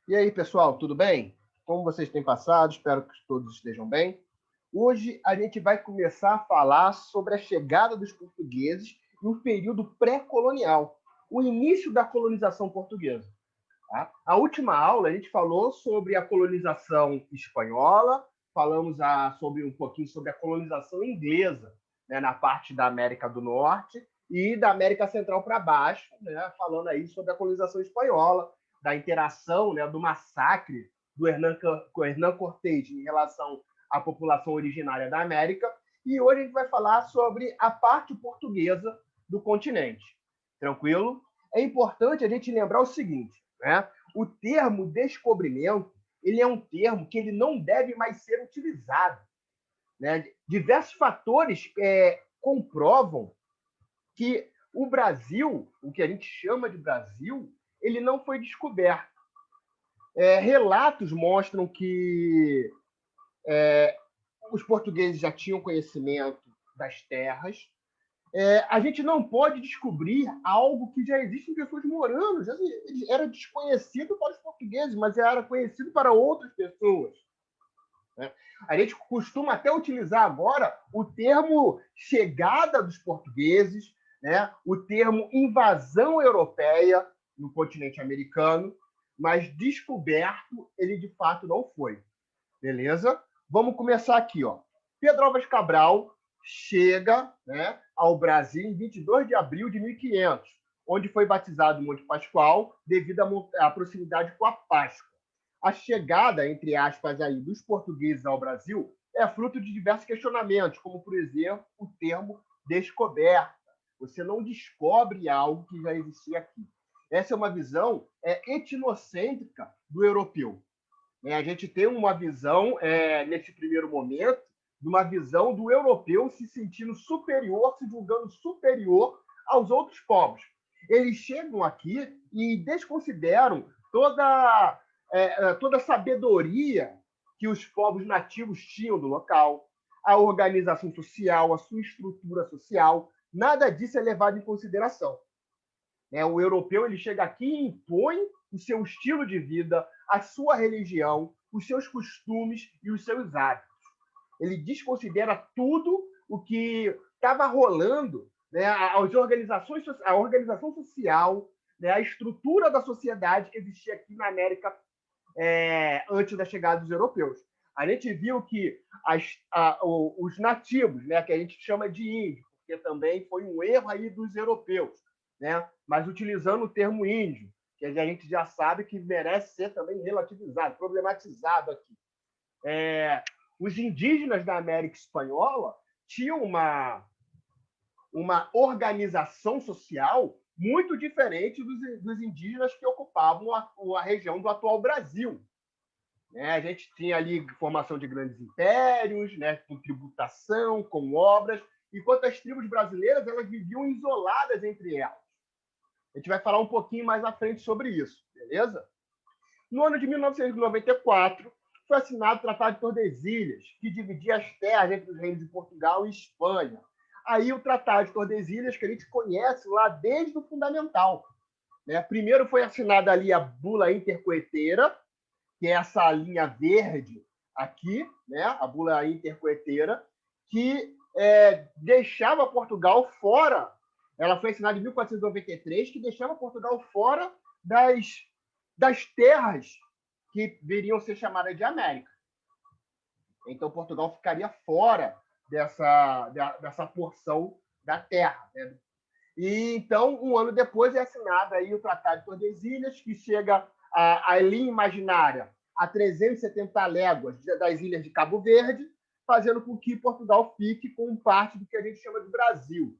E aí, pessoal, tudo bem? Como vocês têm passado? Espero que todos estejam bem. Hoje a gente vai começar a falar sobre a chegada dos portugueses no período pré-colonial, o início da colonização portuguesa. Tá? A última aula a gente falou sobre a colonização espanhola, falamos sobre um pouquinho sobre a colonização inglesa, né, na parte da América do Norte e da América Central para baixo, né, falando aí sobre a colonização espanhola, da interação, né, do massacre do Hernán Cortés em relação à população originária da América. E hoje a gente vai falar sobre a parte portuguesa do continente. Tranquilo? É importante a gente lembrar o seguinte, né? O termo descobrimento ele é um termo que ele não deve mais ser utilizado. Né? Diversos fatores comprovam que o Brasil, o que a gente chama de Brasil, ele não foi descoberto. Relatos mostram que os portugueses já tinham conhecimento das terras. A gente não pode descobrir algo que já existem pessoas morando. Já era desconhecido para os portugueses, mas era conhecido para outras pessoas. Né? A gente costuma até utilizar agora o termo chegada dos portugueses, né? O termo invasão europeia no continente americano, mas descoberto ele de fato não foi. Beleza? Vamos começar aqui, ó. Pedro Álvares Cabral chega, né, ao Brasil em 22 de abril de 1500, onde foi batizado Monte Pascoal devido à proximidade com a Páscoa. A chegada, entre aspas, aí, dos portugueses ao Brasil é fruto de diversos questionamentos, como, por exemplo, o termo descoberta. Você não descobre algo que já existia aqui. Essa é uma visão etnocêntrica do europeu. A gente tem uma visão, nesse primeiro momento, de uma visão do europeu se sentindo superior, se julgando superior aos outros povos. Eles chegam aqui e desconsideram toda a sabedoria que os povos nativos tinham do local, a organização social, a sua estrutura social. Nada disso é levado em consideração. O europeu ele chega aqui e impõe o seu estilo de vida, a sua religião, os seus costumes e os seus hábitos. Ele desconsidera tudo o que estava rolando, né, a organização social, né, a estrutura da sociedade que existia aqui na América antes da chegada dos europeus. A gente viu que os nativos, né, que a gente chama de índio, porque também foi um erro aí dos europeus, né, mas utilizando o termo índio, que a gente já sabe que merece ser também relativizado, problematizado aqui. Os indígenas da América Espanhola tinham uma organização social muito diferente dos indígenas que ocupavam a região do atual Brasil. A gente tinha ali formação de grandes impérios, né, com tributação, com obras, enquanto as tribos brasileiras elas viviam isoladas entre elas. A gente vai falar um pouquinho mais à frente sobre isso, beleza? No ano de 1994, foi assinado o Tratado de Tordesilhas, que dividia as terras entre os reinos de Portugal e Espanha. Aí o Tratado de Tordesilhas, que a gente conhece lá desde o fundamental. Primeiro foi assinada ali a Bula Intercoeteira, que é essa linha verde aqui, né? A Bula Intercoeteira, que deixava Portugal fora. Ela foi assinada em 1493, que deixava Portugal fora das terras que viriam ser chamadas de América. Então, Portugal ficaria fora dessa porção da terra. Né? E, então, um ano depois é assinado aí o Tratado de Tordesilhas, que chega a linha imaginária a 370 léguas das ilhas de Cabo Verde, fazendo com que Portugal fique com parte do que a gente chama de Brasil.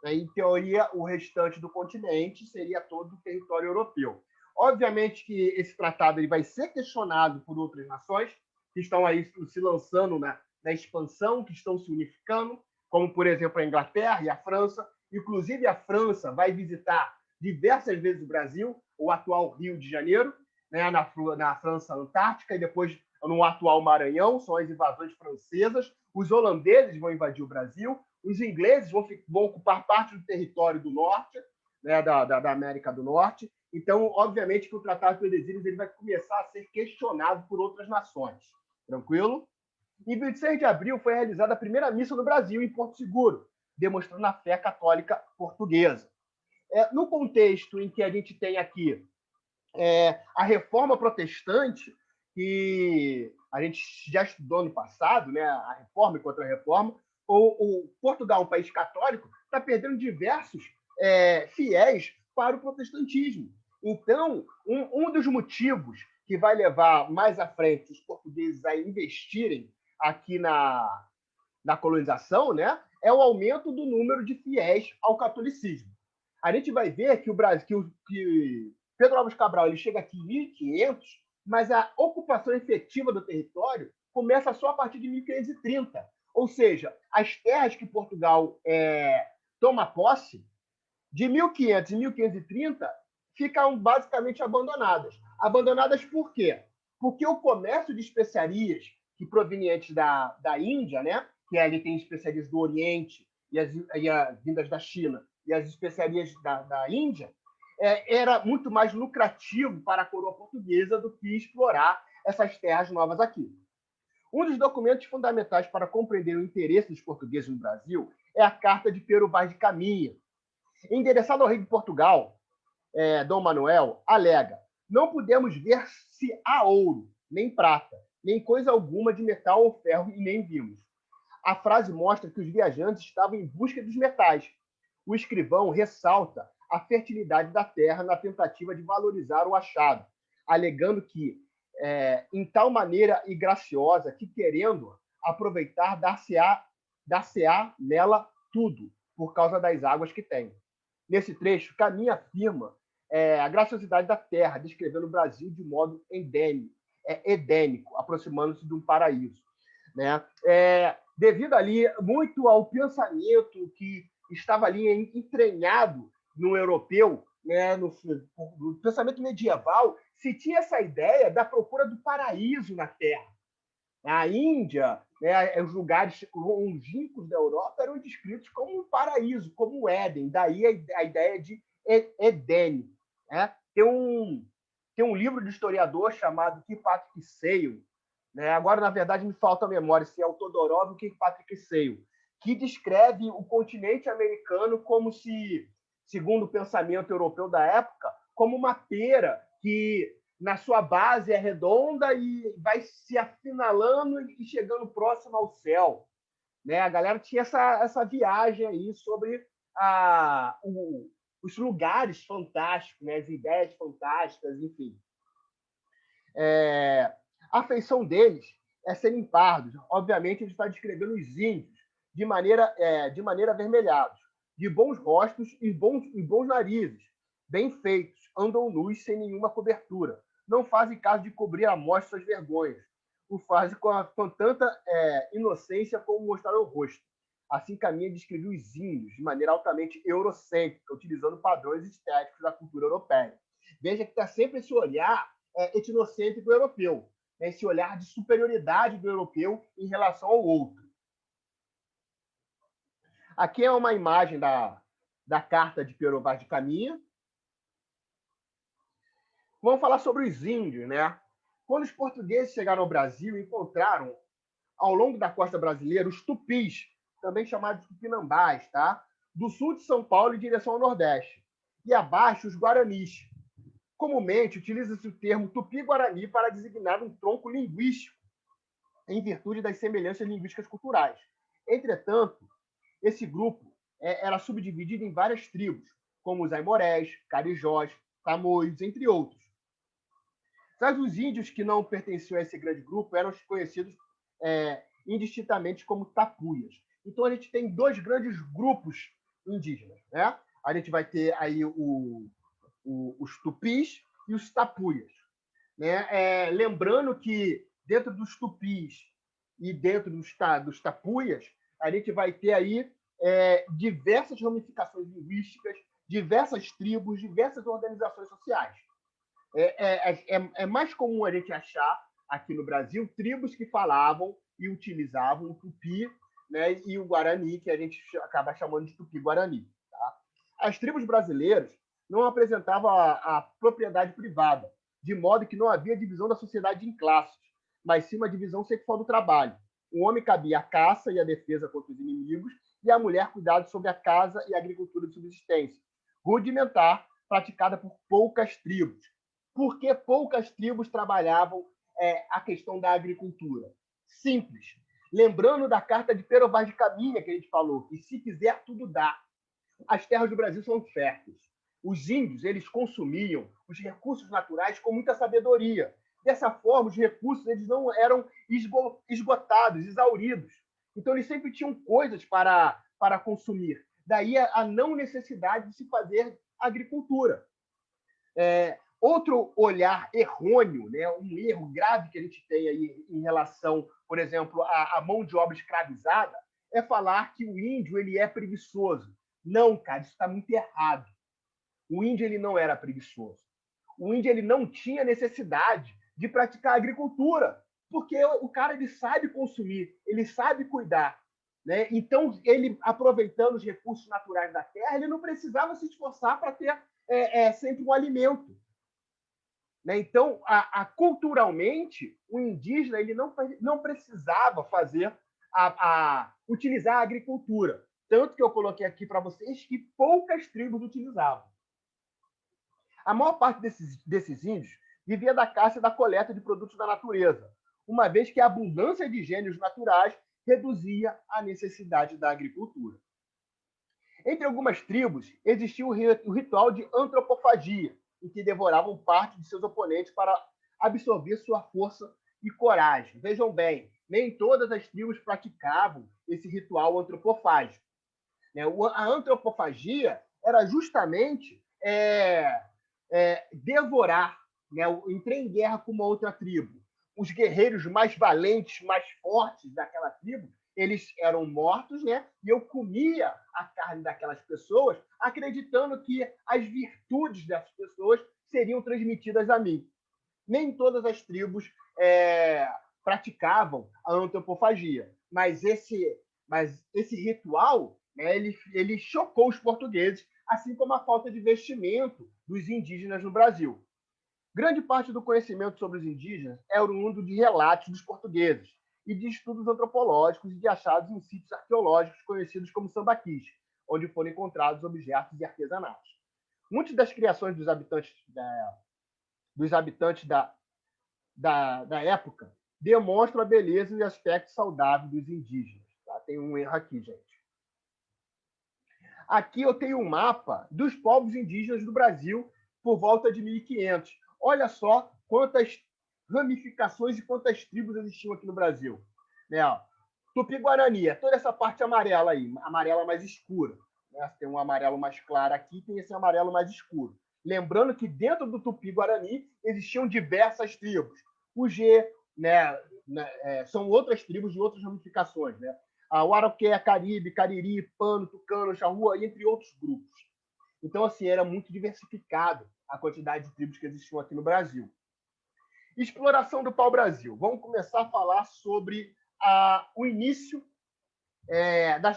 Em teoria, o restante do continente seria todo o território europeu. Obviamente que esse tratado ele vai ser questionado por outras nações que estão aí se lançando na expansão, que estão se unificando, como, por exemplo, a Inglaterra e a França. Inclusive, a França vai visitar diversas vezes o Brasil, o atual Rio de Janeiro, né, na França Antártica, e depois no atual Maranhão, são as invasões francesas. Os holandeses vão invadir o Brasil, os ingleses vão ocupar parte do território do norte, né, da América do Norte, Então, obviamente que o Tratado de Tordesilhas ele vai começar a ser questionado por outras nações. Tranquilo? Em 26 de abril foi realizada a primeira missa no Brasil, em Porto Seguro, demonstrando a fé católica portuguesa. No contexto em que a gente tem aqui a reforma protestante, que a gente já estudou no passado, né, a reforma e contra-reforma, o Portugal, um país católico, está perdendo diversos fiéis para o protestantismo. Então, um dos motivos que vai levar mais à frente os portugueses a investirem aqui na colonização, né, é o aumento do número de fiéis ao catolicismo. A gente vai ver que o Brasil, que Pedro Álvares Cabral ele chega aqui em 1500, mas a ocupação efetiva do território começa só a partir de 1530. Ou seja, as terras que Portugal toma posse, de 1500 e 1530, ficam basicamente abandonadas. Abandonadas por quê? Porque o comércio de especiarias que provenientes da Índia, né, que ali tem especiarias do Oriente e as vindas da China, e as especiarias da Índia, era muito mais lucrativo para a coroa portuguesa do que explorar essas terras novas aqui. Um dos documentos fundamentais para compreender o interesse dos portugueses no Brasil é a Carta de Pero Vaz de Caminha, endereçada ao rei de Portugal, Dom Manuel, alega: não podemos ver se há ouro, nem prata, nem coisa alguma de metal ou ferro, e nem vimos. A frase mostra que os viajantes estavam em busca dos metais. O escrivão ressalta a fertilidade da terra na tentativa de valorizar o achado, alegando que, em tal maneira e graciosa, que querendo aproveitar, dar-se-á nela tudo, por causa das águas que tem. Nesse trecho, Caminha afirma a graciosidade da terra, descrevendo o Brasil de modo edênico, aproximando-se de um paraíso. Né? Devido ali muito ao pensamento que estava ali entranhado no europeu, né, no pensamento medieval, se tinha essa ideia da procura do paraíso na Terra. A Índia, né, os lugares longínquos da Europa eram descritos como um paraíso, como um Éden. Daí a ideia de edênico. Né? Tem um livro de historiador chamado Kirkpatrick Sale, né? Agora, na verdade, me falta a memória se é o Todorov ou o Kirkpatrick Sale, que descreve o continente americano como se, segundo o pensamento europeu da época, como uma pera que na sua base é redonda e vai se afinalando e chegando próximo ao céu. Né? A galera tinha essa viagem aí sobre os lugares fantásticos, né? As ideias fantásticas, enfim. A feição deles é serem pardos. Obviamente, ele está descrevendo os índios de maneira avermelhados, de bons rostos e bons narizes, bem feitos, andam nus sem nenhuma cobertura. Não fazem caso de cobrir a mostra suas vergonhas. O fazem com tanta inocência como mostrar o rosto. Assim Caminha descreveu os índios de maneira altamente eurocêntrica, utilizando padrões estéticos da cultura europeia. Veja que está sempre esse olhar etnocêntrico europeu, né? Esse olhar de superioridade do europeu em relação ao outro. Aqui é uma imagem da carta de Pero Vaz de Caminha. Vamos falar sobre os índios, né? Quando os portugueses chegaram ao Brasil, encontraram ao longo da costa brasileira os tupis, também chamados de tupinambás, tá? Do sul de São Paulo em direção ao Nordeste. E abaixo, os guaranis. Comumente, utiliza-se o termo tupi-guarani para designar um tronco linguístico, em virtude das semelhanças linguísticas culturais. Entretanto, esse grupo era subdividido em várias tribos, como os aimorés, carijós, tamoios, entre outros. Mas os índios que não pertenciam a esse grande grupo eram conhecidos indistintamente como tapuias. Então, a gente tem dois grandes grupos indígenas. Né? A gente vai ter aí os tupis e os tapuias. Né? Lembrando que dentro dos tupis e dentro dos tapuias, a gente vai ter aí diversas ramificações linguísticas, diversas tribos, diversas organizações sociais. É mais comum a gente achar aqui no Brasil tribos que falavam e utilizavam o tupi, né, e o guarani, que a gente acaba chamando de tupi-guarani. Tá? As tribos brasileiras não apresentava a propriedade privada, de modo que não havia divisão da sociedade em classes, mas sim uma divisão sexual do trabalho. O homem cabia a caça e a defesa contra os inimigos, e a mulher cuidava sobre a casa e a agricultura de subsistência, rudimentar, praticada por poucas tribos. Por que poucas tribos trabalhavam a questão da agricultura? Simples. Lembrando da carta de Pero Vaz de Caminha, que a gente falou, que se quiser, tudo dá. As terras do Brasil são férteis. Os índios, eles consumiam os recursos naturais com muita sabedoria. Dessa forma, os recursos eles não eram esgotados, exauridos. Então, eles sempre tinham coisas para consumir. Daí a não necessidade de se fazer agricultura. Outro olhar errôneo, né, um erro grave que a gente tem aí em relação, por exemplo, à mão de obra escravizada, é falar que o índio ele é preguiçoso. Não, cara, isso está muito errado. O índio ele não era preguiçoso. O índio ele não tinha necessidade de praticar agricultura, porque o cara ele sabe consumir, ele sabe cuidar. Né? Então, ele, aproveitando os recursos naturais da terra, ele não precisava se esforçar para ter sempre um alimento. Né? Então, culturalmente, o indígena ele não precisava utilizar a agricultura. Tanto que eu coloquei aqui para vocês que poucas tribos utilizavam. A maior parte desses índios vivia da caça e da coleta de produtos da natureza, uma vez que a abundância de gêneros naturais reduzia a necessidade da agricultura. Entre algumas tribos, existia o ritual de antropofagia, em que devoravam parte de seus oponentes para absorver sua força e coragem. Vejam bem, nem todas as tribos praticavam esse ritual antropofágico. A antropofagia era justamente devorar, né? Entrar em guerra com uma outra tribo. Os guerreiros mais valentes, mais fortes daquela tribo, eles eram mortos, né? E eu comia a carne daquelas pessoas, acreditando que as virtudes dessas pessoas seriam transmitidas a mim. Nem todas as tribos praticavam a antropofagia, mas esse ritual, né, ele chocou os portugueses, assim como a falta de vestimento dos indígenas no Brasil. Grande parte do conhecimento sobre os indígenas é oriundo de relatos dos portugueses e de estudos antropológicos e de achados em sítios arqueológicos conhecidos como sambaquis, onde foram encontrados objetos e artesanatos. Muitas das criações dos habitantes da época demonstram a beleza e aspecto saudável dos indígenas. Tá? Tem um erro aqui, gente. Aqui eu tenho um mapa dos povos indígenas do Brasil por volta de 1500. Olha só quantas ramificações e quantas tribos existiam aqui no Brasil. Né? Tupi-Guarani, toda essa parte amarela aí, amarela mais escura. Né? Tem um amarelo mais claro aqui, tem esse amarelo mais escuro. Lembrando que dentro do Tupi-Guarani existiam diversas tribos. O G, né, são outras tribos de outras ramificações, né? O Arauquia, Caribe, Cariri, Pano, Tucano, Charrua, entre outros grupos. Então, assim, era muito diversificado a quantidade de tribos que existiam aqui no Brasil. Exploração do pau-brasil. Vamos começar a falar sobre o início,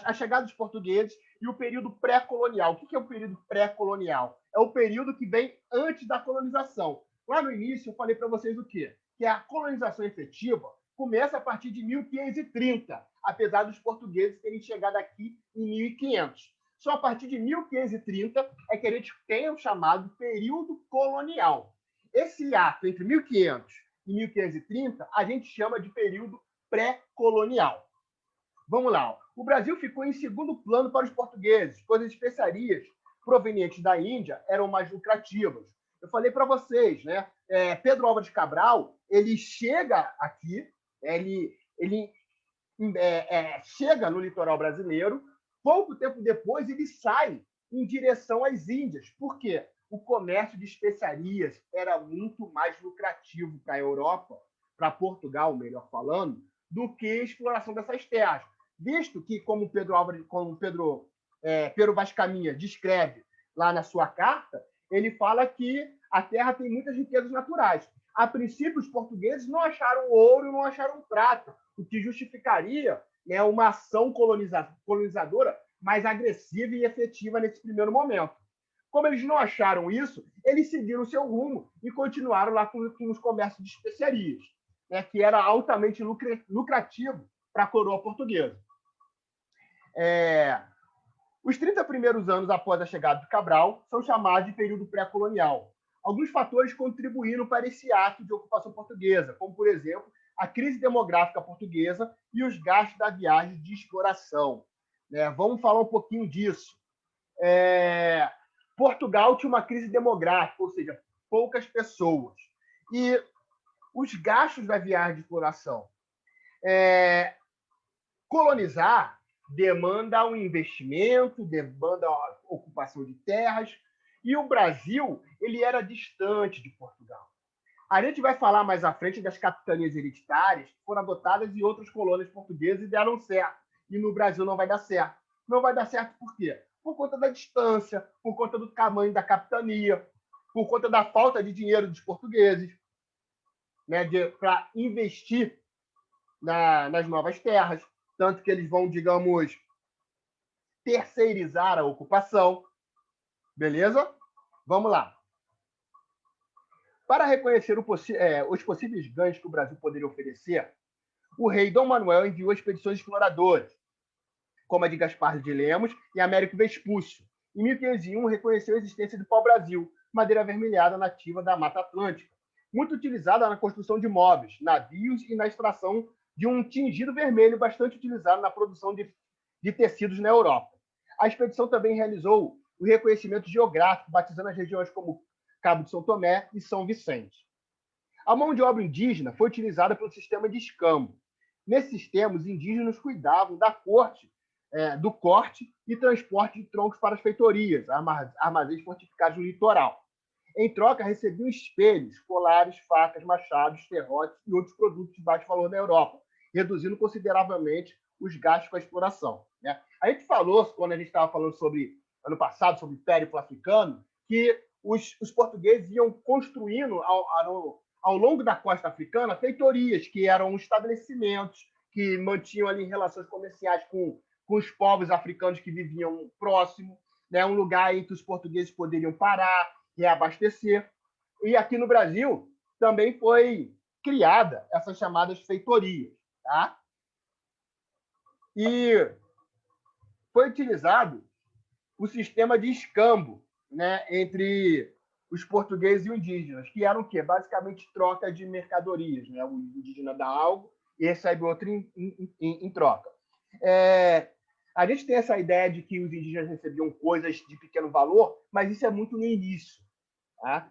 a chegada dos portugueses e o período pré-colonial. O que é o período pré-colonial? É o período que vem antes da colonização. Lá no início, eu falei para vocês o quê? Que a colonização efetiva começa a partir de 1530, apesar dos portugueses terem chegado aqui em 1500. Só a partir de 1530 é que a gente tem o chamado período colonial. Esse ato entre 1500 e 1530 a gente chama de período pré-colonial. Vamos lá. O Brasil ficou em segundo plano para os portugueses, pois as especiarias provenientes da Índia eram mais lucrativas. Eu falei para vocês, né? Pedro Álvares Cabral, ele chega aqui, ele chega no litoral brasileiro, pouco tempo depois ele sai em direção às Índias. Por quê? O comércio de especiarias era muito mais lucrativo para a Europa, para Portugal, melhor falando, do que a exploração dessas terras. Visto que, como Pero Vaz de Caminha descreve lá na sua carta, ele fala que a terra tem muitas riquezas naturais. A princípio, os portugueses não acharam ouro, não acharam prata, o que justificaria, né, uma ação colonizadora mais agressiva e efetiva nesse primeiro momento. Como eles não acharam isso, eles seguiram o seu rumo e continuaram lá com os comércios de especiarias, né, que era altamente lucrativo para a coroa portuguesa. Os 30 primeiros anos após a chegada de Cabral são chamados de período pré-colonial. Alguns fatores contribuíram para esse ato de ocupação portuguesa, como, por exemplo, a crise demográfica portuguesa e os gastos da viagem de exploração. Vamos falar um pouquinho disso. Portugal tinha uma crise demográfica, ou seja, poucas pessoas. E os gastos da viagem de exploração. Colonizar demanda um investimento, demanda a ocupação de terras, e o Brasil ele era distante de Portugal. A gente vai falar mais à frente das capitanias hereditárias que foram adotadas em outras colônias portuguesas e deram certo. E no Brasil não vai dar certo. Não vai dar certo por quê? Por conta da distância, por conta do tamanho da capitania, por conta da falta de dinheiro dos portugueses, né, para investir nas novas terras. Tanto que eles vão, digamos, terceirizar a ocupação. Beleza? Vamos lá. Para reconhecer os possíveis ganhos que o Brasil poderia oferecer, o rei Dom Manuel enviou expedições exploradoras, como a de Gaspar de Lemos e Américo Vespúcio. Em 1501, reconheceu a existência do pau-brasil, madeira avermelhada nativa da Mata Atlântica, muito utilizada na construção de móveis, navios e na extração de um tingido vermelho bastante utilizado na produção de tecidos na Europa. A expedição também realizou o reconhecimento geográfico, batizando as regiões como Cabo de São Tomé e São Vicente. A mão de obra indígena foi utilizada pelo sistema de escambo. Nesse sistema, os indígenas cuidavam do corte e transporte de troncos para as feitorias, armazéns fortificados no litoral. Em troca, recebiam espelhos, colares, facas, machados, serrotes e outros produtos de baixo valor na Europa, reduzindo consideravelmente os gastos com a exploração. A gente falou, quando a gente estava falando ano passado, sobre o Império Africano, que os portugueses iam construindo ao longo da costa africana feitorias, que eram estabelecimentos que mantinham ali relações comerciais com os povos africanos que viviam próximo, um lugar em que os portugueses poderiam parar, reabastecer. E aqui no Brasil também foi criada essas chamadas feitorias. Tá? E foi utilizado o sistema de escambo, entre os portugueses e os indígenas, que eram o quê? Basicamente troca de mercadorias. O indígena dá algo e recebe outro em troca. A gente tem essa ideia de que os indígenas recebiam coisas de pequeno valor, mas isso é muito no início. Tá?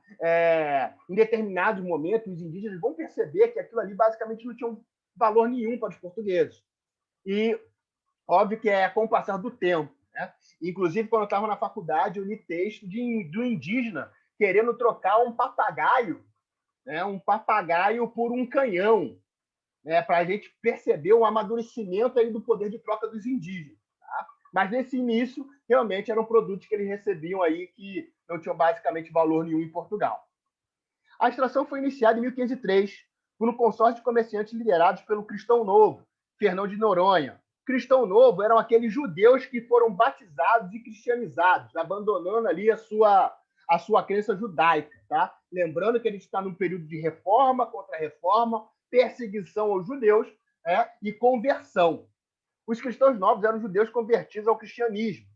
Em determinados momentos, os indígenas vão perceber que aquilo ali basicamente não tinha valor nenhum para os portugueses. E óbvio que com o passar do tempo. Inclusive, quando eu estava na faculdade, eu li texto do indígena querendo trocar um papagaio por um canhão, para a gente perceber o amadurecimento aí do poder de troca dos indígenas. Tá? Mas nesse início, realmente eram produtos que eles recebiam aí que não tinham basicamente valor nenhum em Portugal. A extração foi iniciada em 1503 por um consórcio de comerciantes liderados pelo Cristão Novo, Fernão de Noronha. Cristão Novo eram aqueles judeus que foram batizados e cristianizados, abandonando ali a sua crença judaica. Tá? Lembrando que a gente está num período de reforma contra reforma, perseguição aos judeus e conversão. Os cristãos novos eram judeus convertidos ao cristianismo.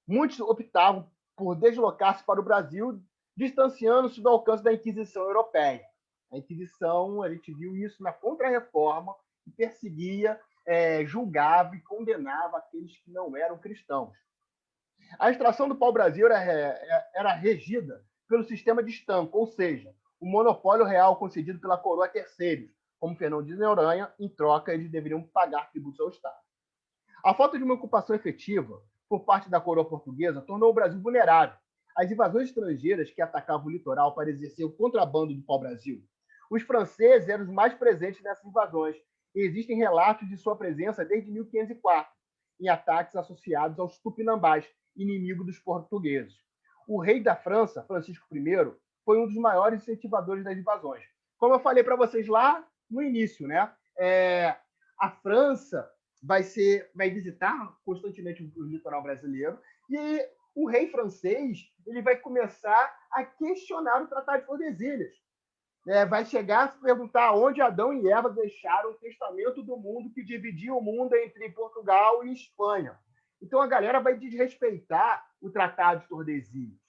Muitos optavam por deslocar-se para o Brasil, distanciando-se do alcance da Inquisição europeia. A Inquisição, a gente viu isso na Contra-Reforma, que perseguia, julgava e condenava aqueles que não eram cristãos. A extração do pau-brasil era regida pelo sistema de estanco, ou seja, o monopólio real concedido pela coroa a terceiros, como Fernão de Noronha. Em troca, eles deveriam pagar tributos ao Estado. A falta de uma ocupação efetiva por parte da coroa portuguesa tornou o Brasil vulnerável às invasões estrangeiras que atacavam o litoral para exercer o contrabando do pau-brasil. Os franceses eram os mais presentes nessas invasões e existem relatos de sua presença desde 1504, em ataques associados aos tupinambás, inimigo dos portugueses. O rei da França, Francisco I, foi um dos maiores incentivadores das invasões. Como eu falei para vocês lá no início, a França vai visitar constantemente o litoral brasileiro e o rei francês ele vai começar a questionar o Tratado de Tordesilhas. Vai chegar a se perguntar onde Adão e Eva deixaram o testamento do mundo que dividia o mundo entre Portugal e Espanha. Então a galera vai desrespeitar o Tratado de Tordesilhas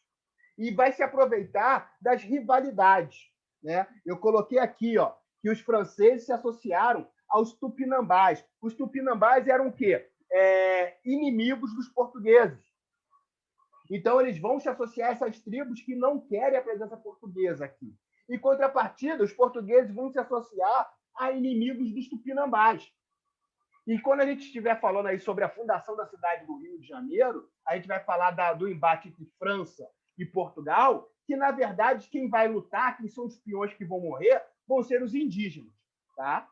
e vai se aproveitar das rivalidades. Eu coloquei aqui que os franceses se associaram aos tupinambás. Os tupinambás eram o quê? Inimigos dos portugueses. Então, eles vão se associar a essas tribos que não querem a presença portuguesa aqui. Em contrapartida, os portugueses vão se associar a inimigos dos tupinambás. E quando a gente estiver falando aí sobre a fundação da cidade do Rio de Janeiro, a gente vai falar do embate entre França e Portugal, que, na verdade, quem vai lutar, quem são os peões que vão morrer, vão ser os indígenas. Tá?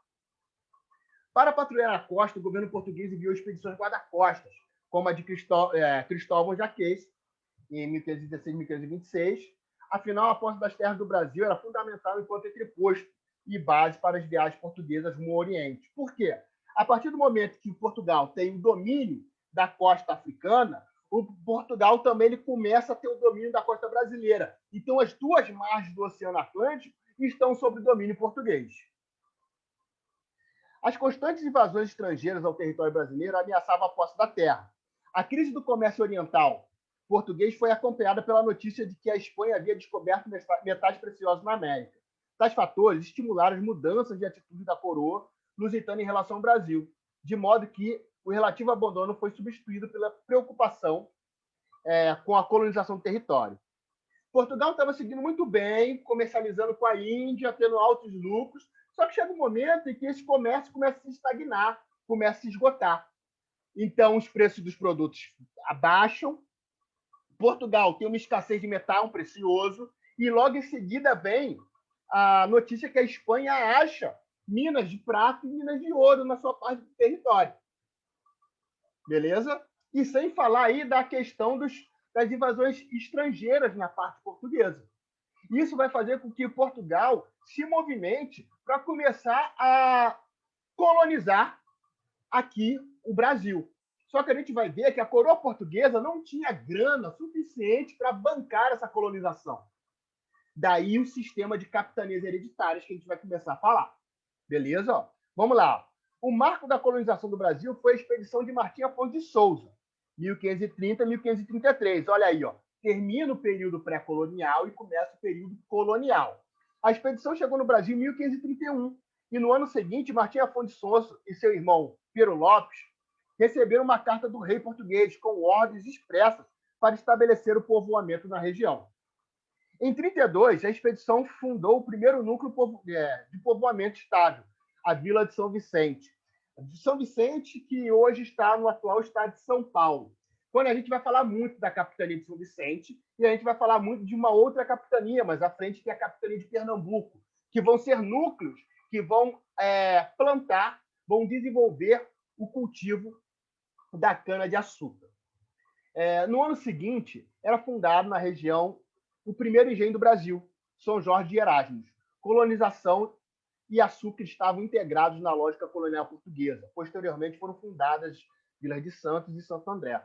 Para patrulhar a costa, o governo português enviou expedições guarda-costas, como a de Cristóvão Jaques, em 1516 e 1526. Afinal, a posse das terras do Brasil era fundamental enquanto entreposto e base para as viagens portuguesas rumo ao Oriente. Por quê? A partir do momento que Portugal tem o domínio da costa africana, o Portugal também ele começa a ter o domínio da costa brasileira. Então, as duas margens do Oceano Atlântico estão sob o domínio português. As constantes invasões estrangeiras ao território brasileiro ameaçavam a posse da terra. A crise do comércio oriental português foi acompanhada pela notícia de que a Espanha havia descoberto metais preciosos na América. Tais fatores estimularam as mudanças de atitude da coroa lusitana em relação ao Brasil, de modo que o relativo abandono foi substituído pela preocupação com a colonização do território. Portugal estava seguindo muito bem, comercializando com a Índia, tendo altos lucros, só que chega um momento em que esse comércio começa a se estagnar, começa a se esgotar. Então, os preços dos produtos abaixam, Portugal tem uma escassez de metal precioso, e logo em seguida vem a notícia que a Espanha acha minas de prata e minas de ouro na sua parte do território. Beleza? E sem falar aí da questão das invasões estrangeiras na parte portuguesa. Isso vai fazer com que Portugal se movimente para começar a colonizar aqui o Brasil. Só que a gente vai ver que a coroa portuguesa não tinha grana suficiente para bancar essa colonização. Daí o sistema de capitanias hereditárias que a gente vai começar a falar. Beleza? Vamos lá. O marco da colonização do Brasil foi a expedição de Martim Afonso de Souza, 1530 a 1533. Olha aí, termina o período pré-colonial e começa o período colonial. A expedição chegou no Brasil em 1531 e no ano seguinte, Martim Afonso de Souza e seu irmão Pero Lopes receberam uma carta do rei português com ordens expressas para estabelecer o povoamento na região. Em 32, a expedição fundou o primeiro núcleo de povoamento estável, a Vila de São Vicente. De São Vicente, que hoje está no atual estado de São Paulo. Quando a gente vai falar muito da capitania de São Vicente, e a gente vai falar muito de uma outra capitania, mas à frente, que é a capitania de Pernambuco, que vão ser núcleos que vão plantar, vão desenvolver o cultivo da cana-de-açúcar. No ano seguinte, era fundado na região o primeiro engenho do Brasil, São Jorge de Erasmus. Colonização e açúcar estavam integrados na lógica colonial portuguesa. Posteriormente, foram fundadas Vilas de Santos e Santo André.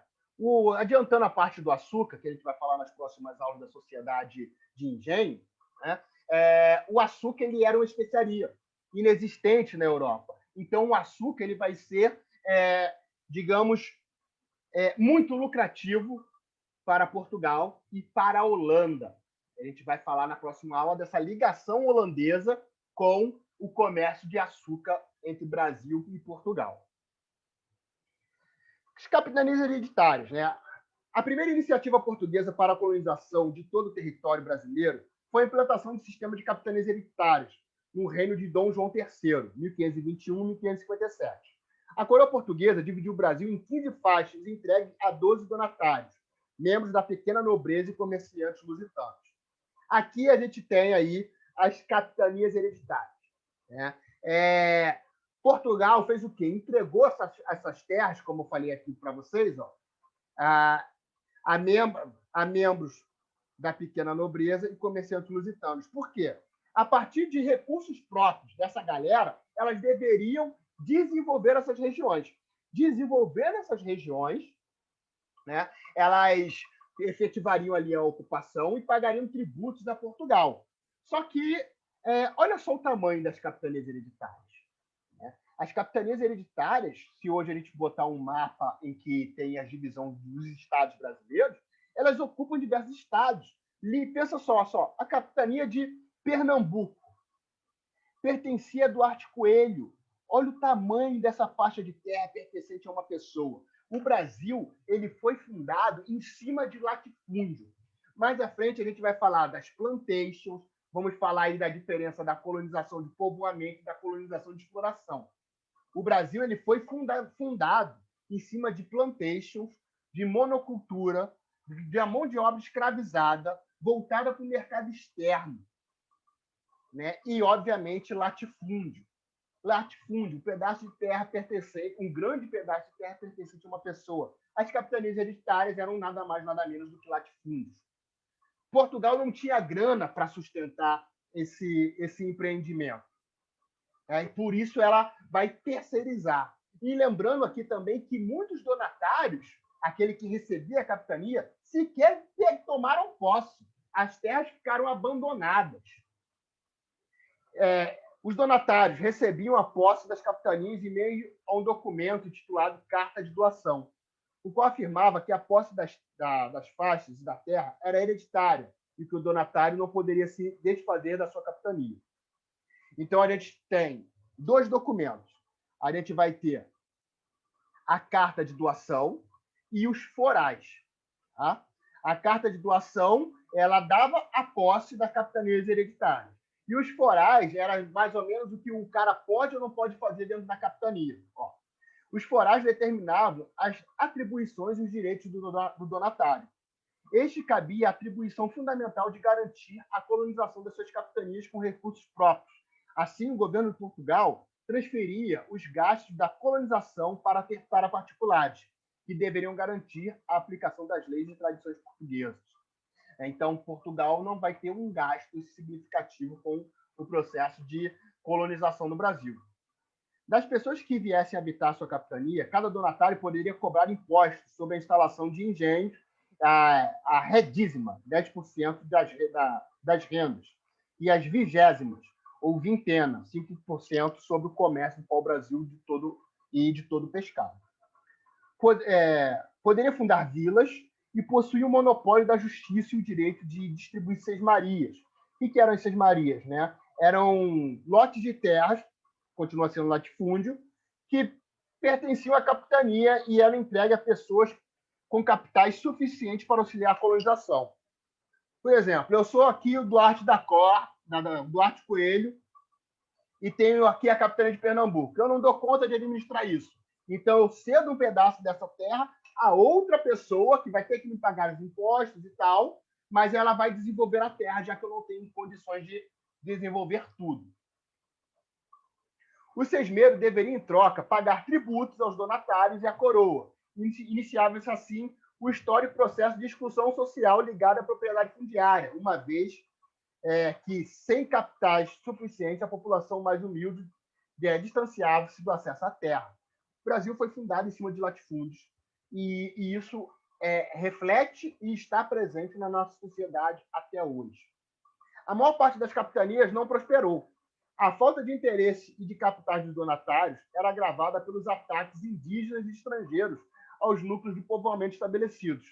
Adiantando a parte do açúcar, que a gente vai falar nas próximas aulas da sociedade de engenho, o açúcar ele era uma especiaria inexistente na Europa. Então, o açúcar ele vai ser, digamos, muito lucrativo para Portugal e para a Holanda. A gente vai falar na próxima aula dessa ligação holandesa com o comércio de açúcar entre Brasil e Portugal. As capitanias hereditárias. A primeira iniciativa portuguesa para a colonização de todo o território brasileiro foi a implantação do sistema de capitanias hereditárias no reino de Dom João III, 1521 e 1557. A coroa portuguesa dividiu o Brasil em 15 faixas entregues a 12 donatários, membros da pequena nobreza e comerciantes lusitanos. Aqui a gente tem aí as capitanias hereditárias. Portugal fez o quê? Entregou essas terras, como eu falei aqui para vocês, a membros da pequena nobreza e comerciantes lusitanos. Por quê? A partir de recursos próprios dessa galera, elas deveriam desenvolver essas regiões. Desenvolvendo essas regiões, elas efetivariam ali a ocupação e pagariam tributos a Portugal. Só que, olha só o tamanho das capitanias hereditárias. Né? As capitanias hereditárias, se hoje a gente botar um mapa em que tem a divisão dos estados brasileiros, elas ocupam diversos estados. E pensa só, a capitania de Pernambuco pertencia a Duarte Coelho. Olha o tamanho dessa faixa de terra pertencente a uma pessoa. O Brasil ele foi fundado em cima de latifúndio. Mais à frente a gente vai falar das plantations, vamos falar aí da diferença da colonização de povoamento e da colonização de exploração. O Brasil ele foi fundado em cima de plantations, de monocultura, de uma mão de obra escravizada, voltada para o mercado externo. Né? E, obviamente, latifúndio. Latifúndio, um pedaço de terra pertencente, um grande pedaço de terra pertencente a uma pessoa. As capitanias hereditárias eram nada mais, nada menos do que latifúndios. Portugal não tinha grana para sustentar esse empreendimento. E por isso ela vai terceirizar. E lembrando aqui também que muitos donatários, aquele que recebia a capitania, sequer tomaram posse. As terras ficaram abandonadas. Os donatários recebiam a posse das capitanias em meio a um documento intitulado Carta de Doação, o qual afirmava que a posse das faixas da terra era hereditária e que o donatário não poderia se desfazer da sua capitania. Então, a gente tem dois documentos. A gente vai ter a Carta de Doação e os forais. Tá? A Carta de Doação ela dava a posse das capitanias hereditárias. E os forais eram mais ou menos o que o cara pode ou não pode fazer dentro da capitania. Ó, os forais determinavam as atribuições e os direitos do donatário. Este cabia a atribuição fundamental de garantir a colonização das suas capitanias com recursos próprios. Assim, o governo de Portugal transferia os gastos da colonização para particulares, que deveriam garantir a aplicação das leis e tradições portuguesas. Então, Portugal não vai ter um gasto significativo com o processo de colonização no Brasil. Das pessoas que viessem habitar a sua capitania, cada donatário poderia cobrar impostos sobre a instalação de engenhos, a redízima, 10% das rendas, e as vigésimas, ou vintena, 5% sobre o comércio para o Brasil de todo o pescado. Poderia fundar vilas e possuía o monopólio da justiça e o direito de distribuir sesmarias. O que eram as sesmarias? Né? Eram lotes de terras, continua sendo latifúndio, que pertenciam à capitania e eram entregues a pessoas com capitais suficientes para auxiliar a colonização. Por exemplo, eu sou aqui o Duarte Duarte Coelho, e tenho aqui a capitania de Pernambuco. Eu não dou conta de administrar isso. Então, eu cedo um pedaço dessa terra a outra pessoa que vai ter que me pagar os impostos e tal, mas ela vai desenvolver a terra, já que eu não tenho condições de desenvolver tudo. O sesmeiro deveria, em troca, pagar tributos aos donatários e à coroa. Iniciava-se, assim, o histórico processo de exclusão social ligado à propriedade fundiária, uma vez que, sem capitais suficientes, a população mais humilde distanciava-se do acesso à terra. O Brasil foi fundado em cima de latifúndios, e isso reflete e está presente na nossa sociedade até hoje. A maior parte das capitanias não prosperou. A falta de interesse e de capitais dos donatários era agravada pelos ataques indígenas e estrangeiros aos núcleos de povoamento estabelecidos.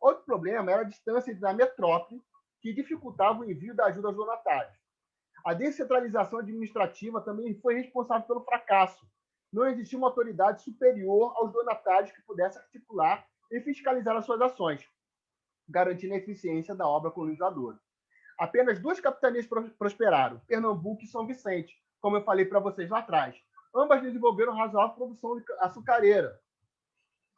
Outro problema era a distância da metrópole, que dificultava o envio da ajuda aos donatários. A descentralização administrativa também foi responsável pelo fracasso. Não existia uma autoridade superior aos donatários que pudesse articular e fiscalizar as suas ações, garantindo a eficiência da obra colonizadora. Apenas duas capitanias prosperaram, Pernambuco e São Vicente, como eu falei para vocês lá atrás. Ambas desenvolveram razoável produção açucareira,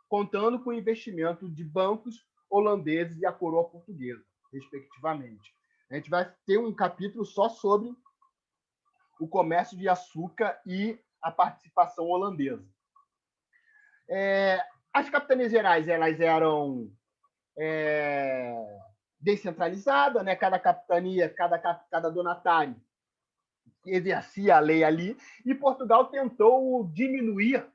contando com o investimento de bancos holandeses e a coroa portuguesa, respectivamente. A gente vai ter um capítulo só sobre o comércio de açúcar e a participação holandesa. As capitanias gerais elas eram descentralizadas, né? Cada capitania, cada donatário exercia a lei ali, e Portugal tentou diminuir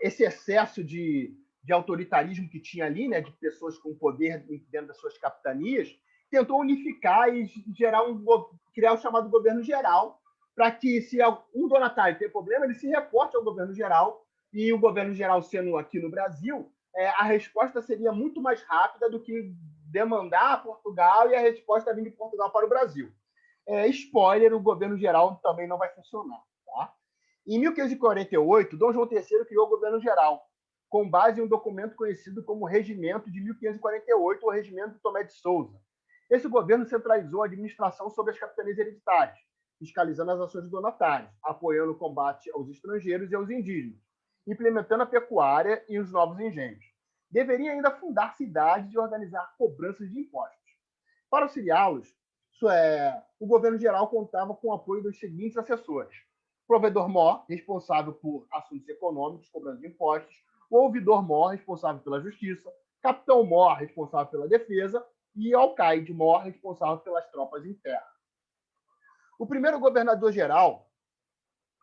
esse excesso de de autoritarismo que tinha ali, né, de pessoas com poder dentro das suas capitanias, tentou unificar e criar o chamado governo geral, para que, se um donatário tem problema, ele se reporte ao governo geral, e o governo geral sendo aqui no Brasil, a resposta seria muito mais rápida do que demandar a Portugal e a resposta vir de Portugal para o Brasil. Spoiler, o governo geral também não vai funcionar. Tá? Em 1548, Dom João III criou o governo geral, com base em um documento conhecido como Regimento de 1548, ou Regimento de Tomé de Souza. Esse governo centralizou a administração sobre as capitanias hereditárias, fiscalizando as ações dos donatários, apoiando o combate aos estrangeiros e aos indígenas, implementando a pecuária e os novos engenhos. Deveria ainda fundar cidades e organizar cobranças de impostos. Para auxiliá-los, o governo geral contava com o apoio dos seguintes assessores: provedor-mor, responsável por assuntos econômicos, cobrança de impostos; o ouvidor-mor, responsável pela justiça; capitão-mor, responsável pela defesa; e alcaide-mor, responsável pelas tropas em terra. O primeiro governador-geral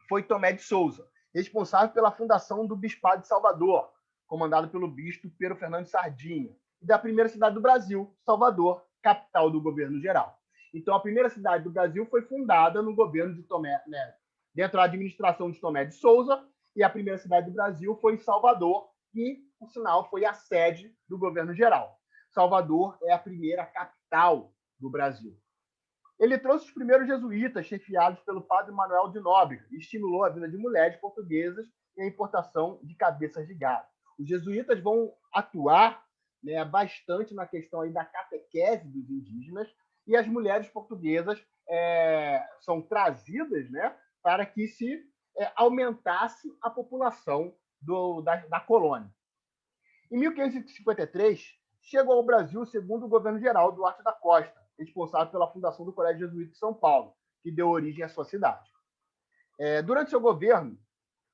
foi Tomé de Souza, responsável pela fundação do Bispado de Salvador, comandado pelo bispo Pedro Fernando Sardinha, e da primeira cidade do Brasil, Salvador, capital do governo geral. Então, a primeira cidade do Brasil foi fundada no governo de Tomé, né, dentro da administração de Tomé de Souza, e a primeira cidade do Brasil foi em Salvador, que, por sinal, foi a sede do governo geral. Salvador é a primeira capital do Brasil. Ele trouxe os primeiros jesuítas, chefiados pelo padre Manuel de Nóbrega, e estimulou a vinda de mulheres portuguesas e a importação de cabeças de gado. Os jesuítas vão atuar, né, bastante na questão aí da catequese dos indígenas, e as mulheres portuguesas são trazidas, né, para que se aumentasse a população da colônia. Em 1553, chegou ao Brasil o segundo governo-geral, Duarte da Costa, responsável pela fundação do Colégio Jesuíta de São Paulo, que deu origem à sua cidade. Durante seu governo,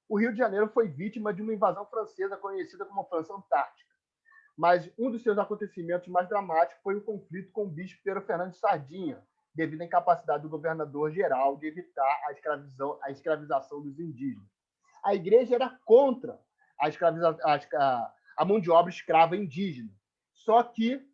o Rio de Janeiro foi vítima de uma invasão francesa conhecida como França Antártica. Mas um dos seus acontecimentos mais dramáticos foi o conflito com o bispo Pedro Fernando de Sardinha, devido à incapacidade do governador-geral de evitar a escravização dos indígenas. A igreja era contra a mão de obra escrava indígena. Só que,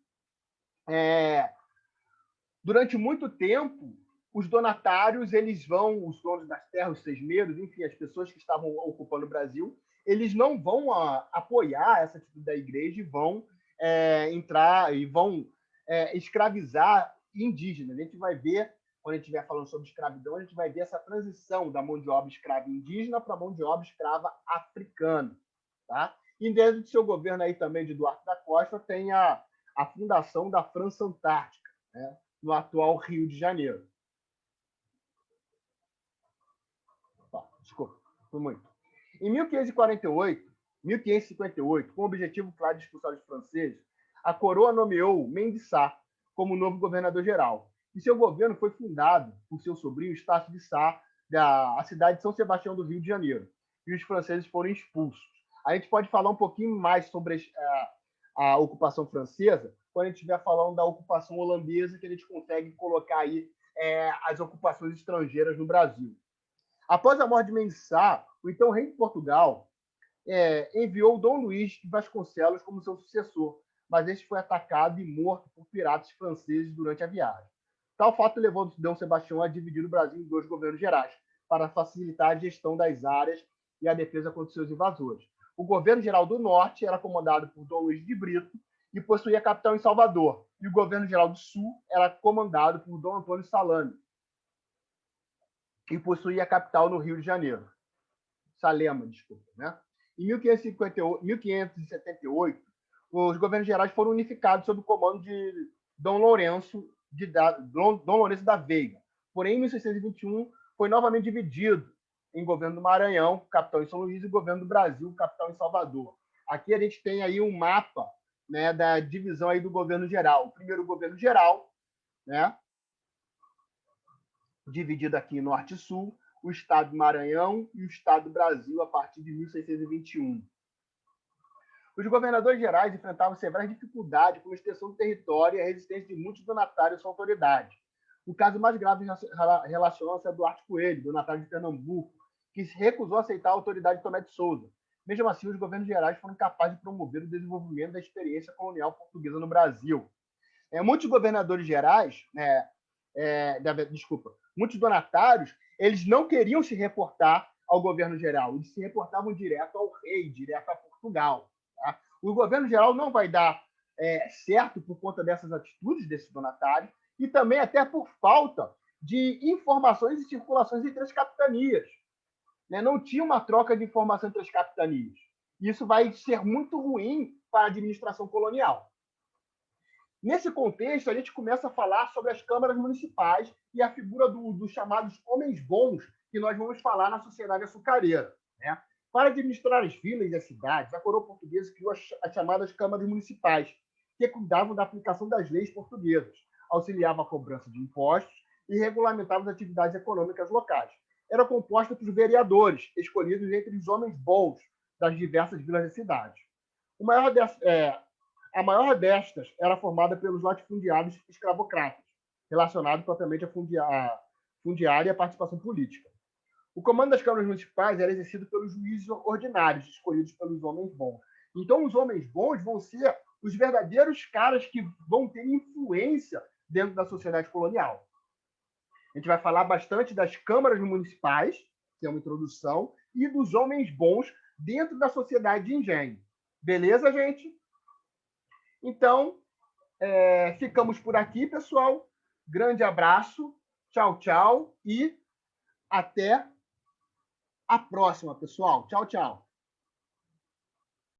durante muito tempo, os donatários, os donos das terras, os sesmeiros, enfim, as pessoas que estavam ocupando o Brasil, eles não vão apoiar essa atitude da igreja e vão entrar e vão escravizar indígenas. A gente vai ver, quando a gente estiver falando sobre escravidão, a gente vai ver essa transição da mão de obra escrava indígena para a mão de obra escrava africana. Tá? E dentro do seu governo aí também, de Duarte da Costa, tem a fundação da França Antártica, né, no atual Rio de Janeiro. Desculpa, foi muito. Em 1558, com o objetivo claro de expulsar os franceses, a coroa nomeou Mendes-Sá como novo governador-geral. E seu governo foi fundado por seu sobrinho Estácio de Sá, da cidade de São Sebastião do Rio de Janeiro. E os franceses foram expulsos. A gente pode falar um pouquinho mais sobre a ocupação francesa quando a gente estiver falando da ocupação holandesa, que a gente consegue colocar aí as ocupações estrangeiras no Brasil. Após a morte de Mendes-Sá, o então rei de Portugal enviou Dom Luís de Vasconcelos como seu sucessor, mas este foi atacado e morto por piratas franceses durante a viagem. Tal fato levou Dom Sebastião a dividir o Brasil em 2 governos gerais, para facilitar a gestão das áreas e a defesa contra seus invasores. O governo geral do Norte era comandado por Dom Luís de Brito e possuía a capital em Salvador, e o governo geral do Sul era comandado por Dom Antônio Salame e possuía a capital no Rio de Janeiro. Salema, desculpa, né? Em 1578, os governos gerais foram unificados sob o comando de Dom Lourenço da Veiga. Porém, em 1621, foi novamente dividido em governo do Maranhão, capital em São Luís, e governo do Brasil, capital em Salvador. Aqui a gente tem aí um mapa, né, da divisão aí do governo geral. O primeiro governo geral, né, dividido aqui em Norte e Sul, o Estado do Maranhão e o Estado do Brasil a partir de 1621. Os governadores gerais enfrentavam severas dificuldades com a extensão do território e a resistência de muitos donatários à sua autoridade. O caso mais grave relaciona-se a Duarte Coelho, donatário de Pernambuco, que se recusou a aceitar a autoridade de Tomé de Souza. Mesmo assim, os governos gerais foram capazes de promover o desenvolvimento da experiência colonial portuguesa no Brasil. Muitos governadores gerais, muitos donatários, eles não queriam se reportar ao governo geral, eles se reportavam direto ao rei, direto a Portugal. Tá? O governo geral não vai dar certo por conta dessas atitudes desses donatários e também até por falta de informações e circulações entre as capitanias. Não tinha uma troca de informação entre as capitanias. Isso vai ser muito ruim para a administração colonial. Nesse contexto, a gente começa a falar sobre as câmaras municipais e a figura dos chamados homens bons, que nós vamos falar na sociedade açucareira. Né? Para administrar as vilas e as cidades, a coroa portuguesa criou as chamadas câmaras municipais, que cuidavam da aplicação das leis portuguesas, auxiliavam a cobrança de impostos e regulamentavam as atividades econômicas locais. Era composta por vereadores, escolhidos entre os homens bons das diversas vilas e cidades. A maior destas era formada pelos latifundiários escravocratas, relacionados propriamente à fundiária e à participação política. O comando das câmaras municipais era exercido pelos juízes ordinários, escolhidos pelos homens bons. Então, os homens bons vão ser os verdadeiros caras que vão ter influência dentro da sociedade colonial. A gente vai falar bastante das câmaras municipais, que é uma introdução, e dos homens bons dentro da sociedade de engenho. Beleza, gente? Então, ficamos por aqui, pessoal. Grande abraço, tchau, tchau e até a próxima, pessoal. Tchau, tchau.